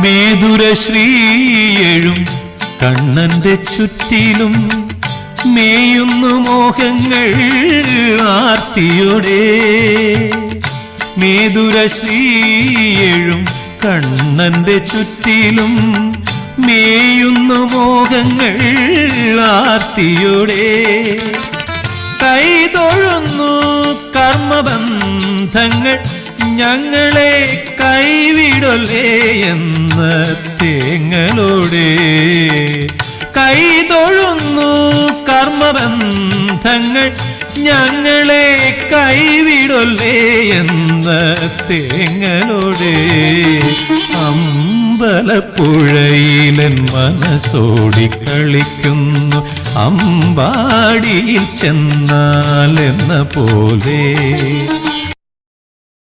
മേധുരശ്രീയെഴും കണ്ണന്റെ ചുറ്റിലും മേയുന്നു മോഹങ്ങൾ ആർത്തിയോടെ. മേധുരശ്രീയെഴും കണ്ണന്റെ ചുറ്റിലും മേയുന്നു മോഹങ്ങൾ ആർത്തിയോടെ. കൈതൊഴുന്നു കർമ്മബന്ധങ്ങൾ ഞങ്ങളെ കൈവിടൊല്ലേ എന്ന തേങ്ങളോടെ. കൈതൊഴുന്നു കർമ്മബന്ധങ്ങൾ ഞങ്ങളെ കൈവിടൊല്ലേ എന്ന തേങ്ങളോടെ. അമ്പലപ്പുഴയിലൻ മനസ്സോടി കളിക്കുന്നു അമ്പാടിയിൽ ചെന്നാലെന്ന പോലെ.